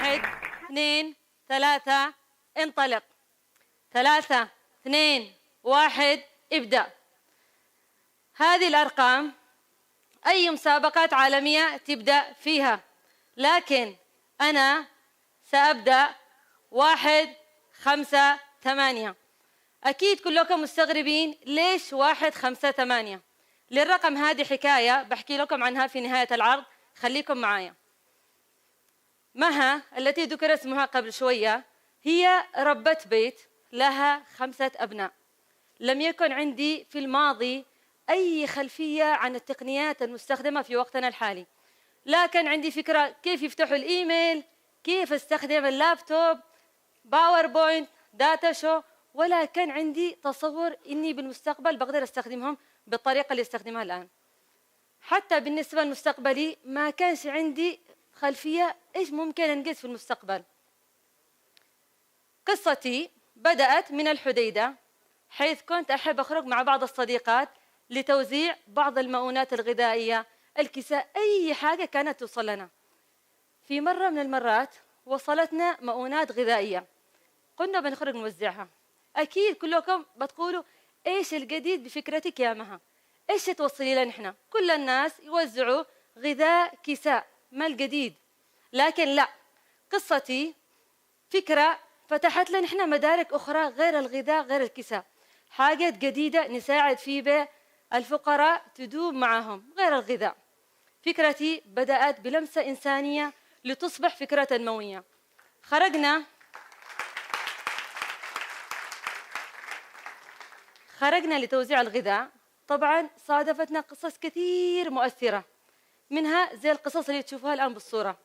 1 2 3 انطلق. 3 2 1 ابدأ. هذه الأرقام أي مسابقات عالمية تبدأ فيها، لكن أنا سأبدأ 1 5 8. أكيد كلكم مستغربين ليش 1 5 8؟ للرقم هذه حكاية بحكي لكم عنها في نهاية العرض، خليكم معايا. مها التي ذكر اسمها قبل شوية هي ربة بيت لها 5 أبناء. لم يكن عندي في الماضي أي خلفية عن التقنيات المستخدمة في وقتنا الحالي، لا كان عندي فكرة كيف يفتحوا الإيميل، كيف استخدم اللابتوب، باوربوينت، داتا شو، ولا كان عندي تصور إني بالمستقبل بقدر استخدمهم بالطريقة اللي استخدمها الآن. حتى بالنسبة للمستقبلي ما كانش عندي خلفية إيش ممكن أنجز في المستقبل. قصتي بدأت من الحديدة، حيث كنت أحب أخرج مع بعض الصديقات لتوزيع بعض المؤونات الغذائية، الكساء، أي حاجة كانت توصل لنا. في مرة من المرات وصلتنا مؤونات غذائية، قلنا بنخرج نوزعها. أكيد كلكم بتقولوا إيش الجديد بفكرتك يا مها؟ إيش توصلي لنا إحنا؟ كل الناس يوزعوا غذاء كساء، ما الجديد؟ لكن لا، قصتي فكرة فتحت لنا إحنا مدارك أخرى غير الغذاء، غير الكساء، حاجة جديدة نساعد فيه الفقراء تدوم معهم غير الغذاء. فكرتي بدأت بلمسة إنسانية لتصبح فكرة تنموية. خرجنا لتوزيع الغذاء. طبعا صادفتنا قصص كثير مؤثرة، منها زي القصص اللي تشوفوها الآن بالصورة.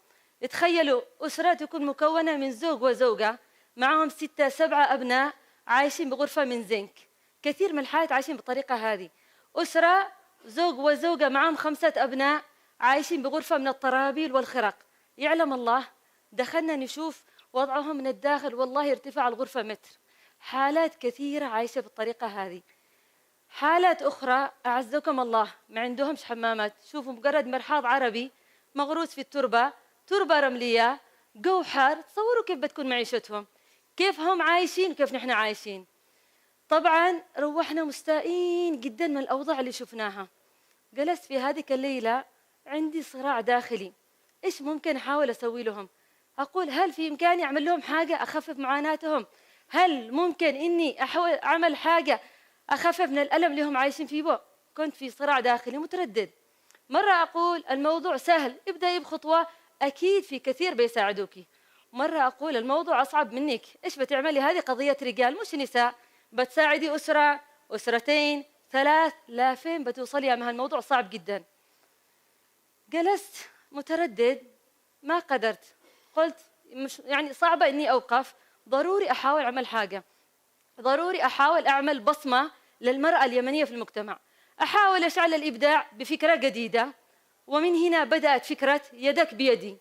تخيلوا أسرة تكون مكونة من زوج وزوجة معهم 6 7 أبناء عايشين بغرفة من زنك. كثير من الحالات عايشين بالطريقة هذه. أسرة زوج وزوجة معهم 5 أبناء عايشين بغرفة من الطرابيل والخرق. يعلم الله دخلنا نشوف وضعهم من الداخل، والله ارتفاع الغرفة متر. حالات كثيرة عايشة بالطريقة هذه. حالات أخرى أعزكم الله ما عندهمش حمامات، شوفوا مجرد مرحاض عربي مغروس في التربة، تربة رملية، جو حار. تصوروا كيف بتكون معيشتهم، كيف هم عايشين وكيف نحن عايشين. طبعا روحنا مستائين جدا من الأوضاع اللي شفناها. جلست في هذه الليلة عندي صراع داخلي، إيش ممكن أحاول أسوي لهم؟ أقول هل في إمكاني أعمل لهم حاجة أخفف معاناتهم؟ هل ممكن إني أحاول أعمل حاجة أخفف من الألم اللي هم عايشين فيه؟ كنت في صراع داخلي متردد. مرة أقول الموضوع سهل، ابدأي بخطوة، أكيد في كثير بيساعدوكي. مرة أقول الموضوع أصعب منك، إيش بتعملي؟ هذه قضية رجال مش نساء، بتساعدي أسرة، أسرتين، 3، لا فين بتوصلي يا مها؟ الموضوع صعب جدا. جلست متردد، ما قدرت. قلت مش يعني صعبة إني أوقف، ضروري أحاول أعمل حاجة، ضروري أحاول أعمل بصمة للمرأة اليمنية في المجتمع، أحاول أشعل الإبداع بفكرة جديدة. ومن هنا بدأت فكرة يدك بيدي.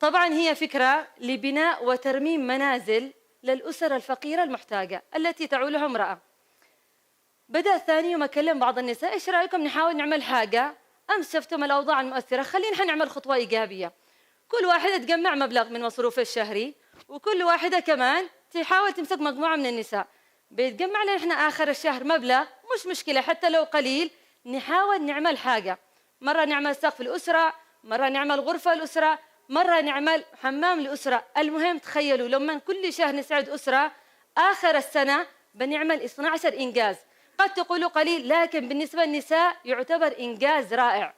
طبعا هي فكرة لبناء وترميم منازل للأسر الفقيرة المحتاجة التي تعولها امرأة. بدأ ثاني يوم أكلم بعض النساء، إيش رأيكم نحاول نعمل حاجة؟ أمس شفتم الأوضاع المؤثرة، خلينا نعمل خطوة إيجابية. كل واحدة تجمع مبلغ من مصروفها الشهري، وكل واحدة كمان تحاول تمسك مجموعة من النساء، بيتجمع لنا إحنا آخر الشهر مبلغ، مش مشكلة حتى لو قليل، نحاول نعمل حاجة. مرة نعمل سقف الأسرة، مرة نعمل غرفة الأسرة، مرة نعمل حمام الأسرة. المهم تخيلوا لما كل شهر نساعد أسرة، آخر السنة بنعمل 12 إنجاز. قد تقولوا قليل، لكن بالنسبة للنساء يعتبر إنجاز رائع.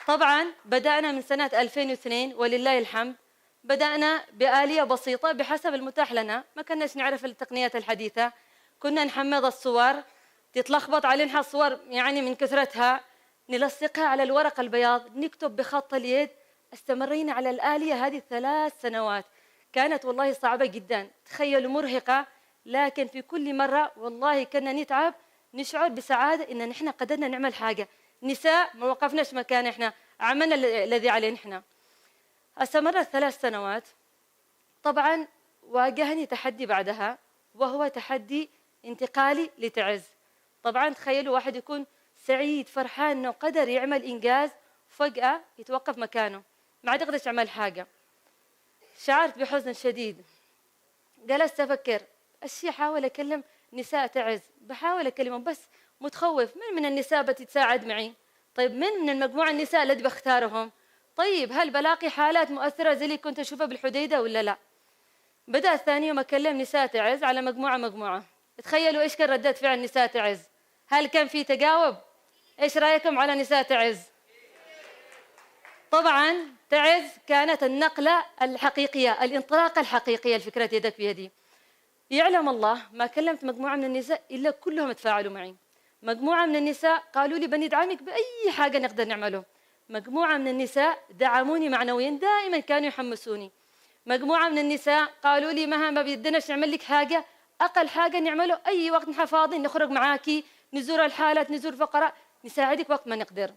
طبعا بدأنا من سنة 2002 ولله الحمد. بدأنا بآلية بسيطة بحسب المتاح لنا، ما كناش نعرف التقنيات الحديثة. كنا نحمض الصور، تتلخبط علينا الصور يعني من كثرتها، نلصقها على الورق البياض، نكتب بخط اليد. استمرينا على الآلية هذه 3 سنوات. كانت والله صعبة جدا، تخيلوا مرهقة، لكن في كل مرة والله كنا نتعب نشعر بسعادة إن نحن قدرنا نعمل حاجة. نساء ما وقفناش مكان، إحنا عملنا الذي علينا إحنا. استمرت 3 سنوات. طبعا واجهني تحدي بعدها، وهو تحدي انتقالي لتعز. طبعا تخيلوا واحد يكون سعيد فرحان انه قدر يعمل انجاز، وفجأة يتوقف مكانه ما عاد يقدر يعمل حاجة. شعرت بحزن شديد. جلست أفكر أشياء، أحاول أكلم نساء تعز، بحاول أكلمهم بس متخوف. من النساء بتتساعد معي؟ طيب من المجموعة النساء الذي بختارهم؟ طيب هل بلاقي حالات مؤثرة زي اللي كنت أشوفها بالحديدة ولا لا؟ بدأت ثاني يوم أكلم نساء تعز على مجموعة. تخيلوا إيش كان ردات فعل نساء تعز؟ هل كان في تجاوب؟ إيش رأيكم على نساء تعز؟ طبعا تعز كانت النقلة الحقيقية، الانطلاقة الحقيقية لفكرة يدك بيدي. يعلم الله ما كلمت مجموعة من النساء إلا كلهم تفاعلوا معي. مجموعة من النساء قالوا لي بندعمك بأي حاجة نقدر نعمله. مجموعة من النساء دعموني معنويا، دائما كانوا يحمسوني. مجموعة من النساء قالوا لي مهما ما بيدناش نعمل لك حاجة، أقل حاجة نعمله أي وقت نحن فاضيين نخرج معاكي، نزور الحالات، نزور فقراء، نساعدك وقت ما نقدر.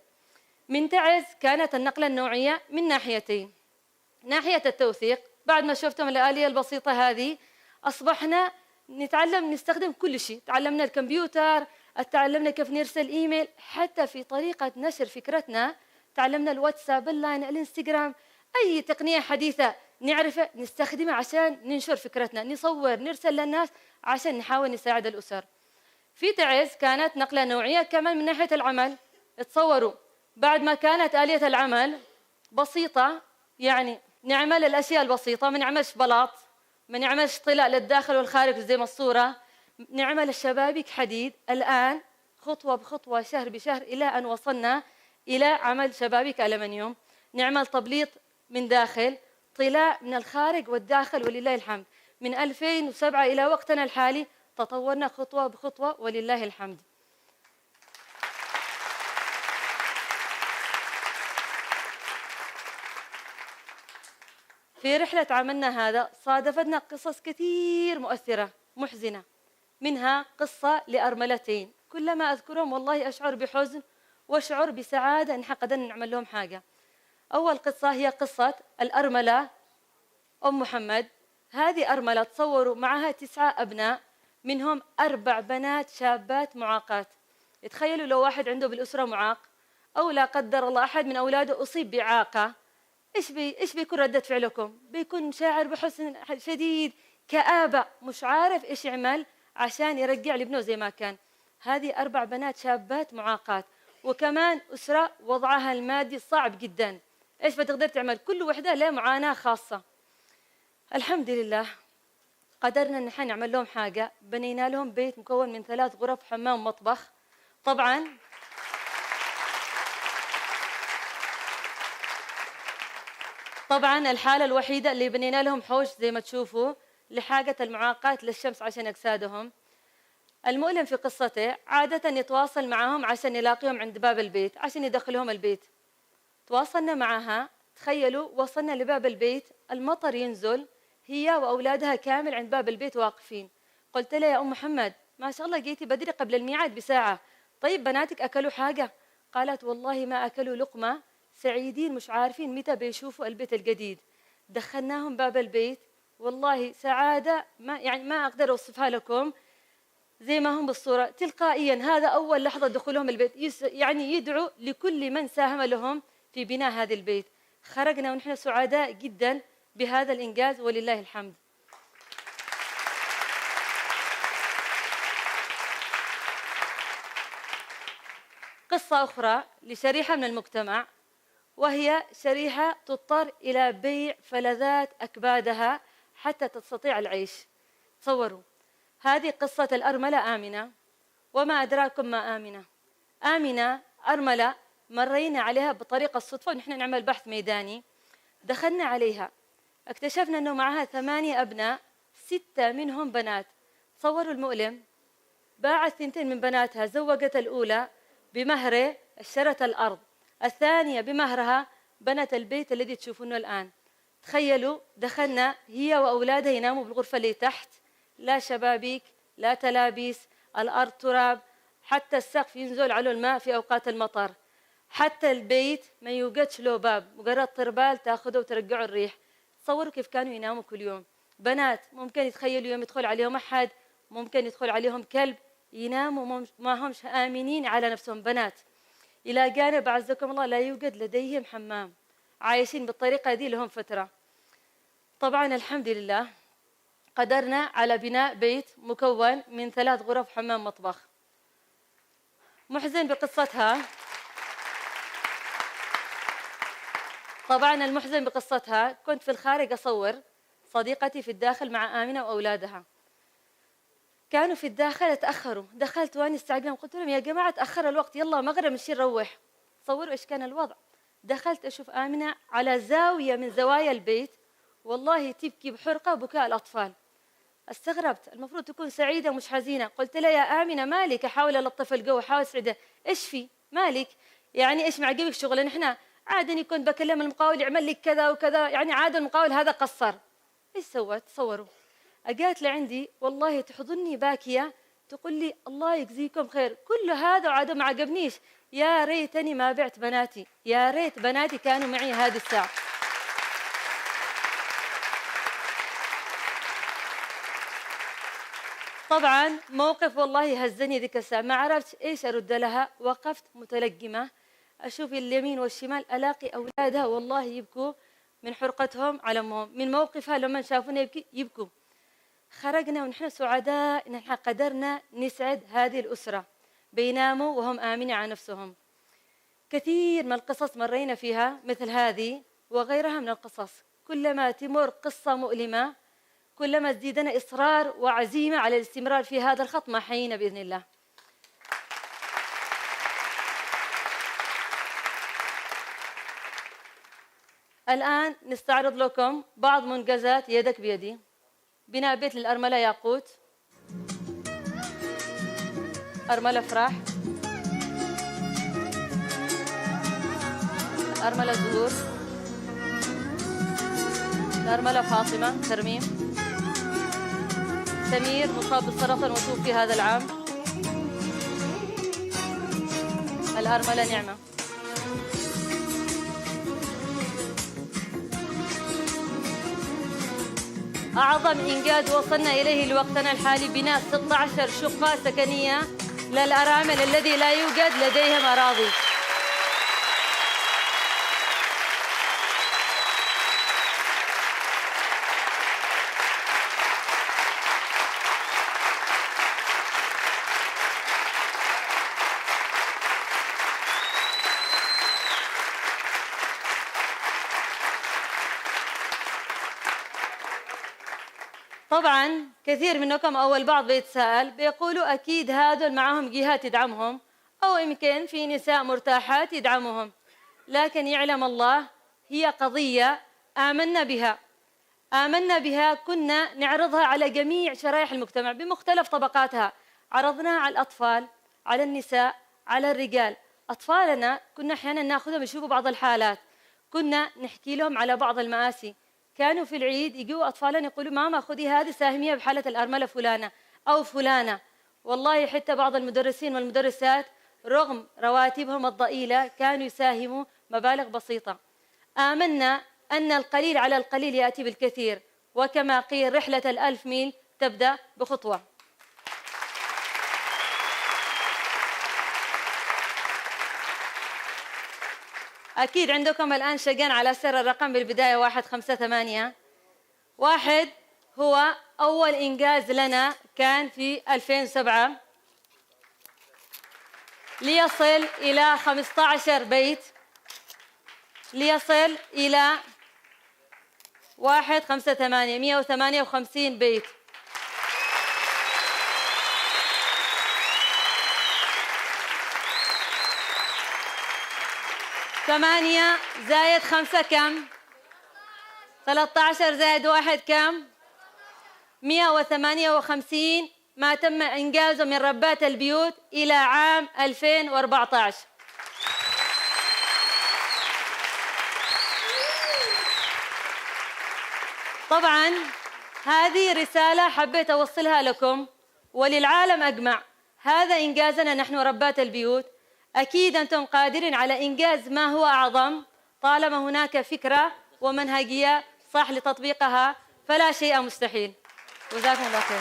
من تعز كانت النقلة النوعية من ناحيتين. ناحية التوثيق، بعد ما شفتم الآلية البسيطة هذه أصبحنا نتعلم نستخدم كل شيء. تعلمنا الكمبيوتر، تعلمنا كيف نرسل إيميل، حتى في طريقة نشر فكرتنا تعلمنا الواتساب، اللاين، الانستغرام، أي تقنية حديثة نعرفها نستخدمها عشان ننشر فكرتنا، نصور، نرسل للناس عشان نحاول نساعد الأسر. في تعز كانت نقلة نوعية كمان من ناحية العمل. تصوروا بعد ما كانت آلية العمل بسيطة، يعني نعمل الأشياء البسيطة، ما نعملش بلاط، ما نعملش طلاء للداخل والخارج زي ما الصورة، نعمل الشبابيك حديد. الآن خطوة بخطوة، شهر بشهر، إلى أن وصلنا إلى عمل شبابيك ألمنيوم، نعمل تبليط من داخل، طلاء من الخارج والداخل، ولله الحمد. من 2007 إلى وقتنا الحالي تطورنا خطوة بخطوة ولله الحمد. في رحلة عملنا هذا صادفتنا قصص كثير مؤثرة محزنة، منها قصة لأرملتين كلما أذكرهم والله أشعر بحزن وأشعر بسعادة إن قدرنا نعمل لهم حاجة. أول قصة هي قصة الأرملة أم محمد. هذه أرملة تصوروا معها 9 أبناء، منهم 4 بنات شابات معاقات. تخيلوا لو واحد عنده بالأسرة معاق، أو لا قدر الله أحد من أولاده أصيب بإعاقة، إيش بيكون ردة فعلكم؟ بيكون شاعر بحزن شديد، كآبة، مش عارف إيش يعمل عشان يرجع لابنه زي ما كان. هذه 4 بنات شابات معاقات، وكمان أسرة وضعها المادي صعب جدا. إيش بتقدر تعمل؟ كل وحدة لها معاناة خاصة. الحمد لله قدرنا إن احنا نعمل لهم حاجة. بنينا لهم بيت مكون من 3 غرف، حمام، مطبخ. طبعا الحالة الوحيدة اللي بنينا لهم حوش زي ما تشوفوا لحاجة المعاقات للشمس عشان أجسادهم. المؤلم في قصته عادة يتواصل معهم عشان يلاقيهم عند باب البيت عشان يدخلهم البيت. تواصلنا معها، تخيلوا وصلنا لباب البيت، المطر ينزل، هي وأولادها كامل عند باب البيت واقفين. قلت لها يا أم محمد ما شاء الله جيتي بدري قبل الميعاد بساعة، طيب بناتك أكلوا حاجة؟ قالت والله ما أكلوا لقمة، سعيدين مش عارفين متى بيشوفوا البيت الجديد. دخلناهم باب البيت، والله سعادة ما أقدر أوصفها لكم، زي ما هم بالصورة تلقائيا. هذا أول لحظة دخولهم البيت، يعني يدعو لكل من ساهم لهم في بناء هذا البيت. خرجنا ونحن سعداء جدا بهذا الإنجاز ولله الحمد. قصة أخرى لشريحة من المجتمع، وهي شريحة تضطر إلى بيع فلذات أكبادها حتى تستطيع العيش. تصوروا هذه قصة الأرملة آمنة. وما أدراكم ما آمنة؟ آمنة أرملة مرينا عليها بطريقة الصدفة ونحن نعمل بحث ميداني. دخلنا عليها اكتشفنا أنه معها 8 أبناء، 6 منهم بنات. تصوروا المؤلم، باعت 2 من بناتها، زوجت الأولى بمهره، اشترت الأرض، الثانية بمهرها بنت البيت الذي تشوفونه الآن. تخيلوا دخلنا هي وأولادها يناموا بالغرفة اللي تحت، لا شبابيك، لا تلابيس، الأرض تراب، حتى السقف ينزل على الماء في أوقات المطر، حتى البيت ما يوجدش له باب، مجرد طربال تاخذه وترجعه الريح. تصوروا كيف كانوا يناموا كل يوم. بنات ممكن يتخيلوا يوم يدخل عليهم أحد ممكن يدخل عليهم كلب، يناموا ما همش آمنين على نفسهم. بنات إلى جانب أعزكم الله لا يوجد لديهم حمام، عايشين بالطريقة دي لهم فترة. طبعا الحمد لله قدرنا على بناء بيت مكون من 3 غرف حمام مطبخ. محزن بقصتها، طبعا المحزن بقصتها كنت في الخارج أصور، صديقتي في الداخل مع آمنة وأولادها كانوا في الداخل تأخروا. دخلت وأنا استعجلهم، قلت لهم يا جماعة تأخر الوقت، يلا مغرب نمشي نروح. تصوروا إيش كان الوضع. دخلت أشوف آمنة على زاوية من زوايا البيت والله تبكي بحرقة بكاء الأطفال. استغربت، المفروض تكون سعيدة مش حزينة. قلت لها يا آمنة مالك؟ أحاول ألطف الجو، أحاول أسعدها. إيش في مالك؟ يعني إيش معجبك شغل؟ نحن عادة كنت بكلم المقاول يعمل لك كذا وكذا، يعني عاد المقاول هذا قصر. إيش سوت؟ تصوروا أجات لعندي والله تحضني باكية تقول لي الله يجزيكم خير، كل هذا وعاد ما عجبنيش، يا ريتني ما بعت بناتي، يا ريت بناتي كانوا معي هذه الساعة. طبعا موقف والله هزني ذيك الساعة، ما عرفت ايش ارد لها. وقفت متلجمة اشوف اليمين والشمال، الاقي اولادها والله يبكوا من حرقتهم على امهم، من موقفها لما شافونا يبكوا. خرجنا ونحن سعداء ان نحن قدرنا نسعد هذه الاسرة بيناموا وهم امنين على نفسهم. كثير من القصص مرينا فيها مثل هذه وغيرها من القصص، كلما تمر قصة مؤلمة كلما ازدادنا إصرار وعزيمة على الاستمرار في هذا الخط مع حينا بإذن الله. الآن نستعرض لكم بعض منجزات يدك بيدي. بناء بيت للأرملة ياقوت، أرملة فرح، أرملة زهور، الأرملة فاطمة ترميم، سمير مصاب بالسرطان وتوفي هذا العام، الأرملة نعمة. أعظم إنجاز وصلنا إليه لوقتنا الحالي بناء 16 شقة سكنية للأرامل الذي لا يوجد لديهم أراضي. طبعا كثير منكم أو البعض بيتساءل بيقولوا أكيد هذول معهم جهات تدعمهم أو يمكن في نساء مرتاحات يدعمهم، لكن يعلم الله هي قضية آمنا بها، كنا نعرضها على جميع شرائح المجتمع بمختلف طبقاتها. عرضناها على الأطفال، على النساء، على الرجال. أطفالنا كنا أحيانا ناخذهم يشوفوا بعض الحالات، كنا نحكي لهم على بعض المآسي. كانوا في العيد يجوا أطفالنا يقولوا ماما خذي هذه ساهمية بحالة الأرملة فلانة أو فلانة. والله حتى بعض المدرسين والمدرسات رغم رواتبهم الضئيلة كانوا يساهموا مبالغ بسيطة. آمنا أن القليل على القليل يأتي بالكثير، وكما قيل رحلة ال1000 ميل تبدأ بخطوة. أكيد عندكم الآن شقان على سر الرقم بالبداية 158. 1 هو أول إنجاز لنا كان في 2007 ليصل إلى 15 بيت، ليصل إلى 158 158 بيت. 8 زائد 5 كم؟ 13 زائد 1 كم؟ 158 ما تم إنجازه من ربات البيوت إلى عام 2014. طبعا هذه رسالة حبيت أوصلها لكم وللعالم أجمع. هذا إنجازنا نحن ربات البيوت، أكيد أنتم قادرين على إنجاز ما هو أعظم طالما هناك فكرة ومنهجية صح لتطبيقها، فلا شيء مستحيل. جزاكم الله خير.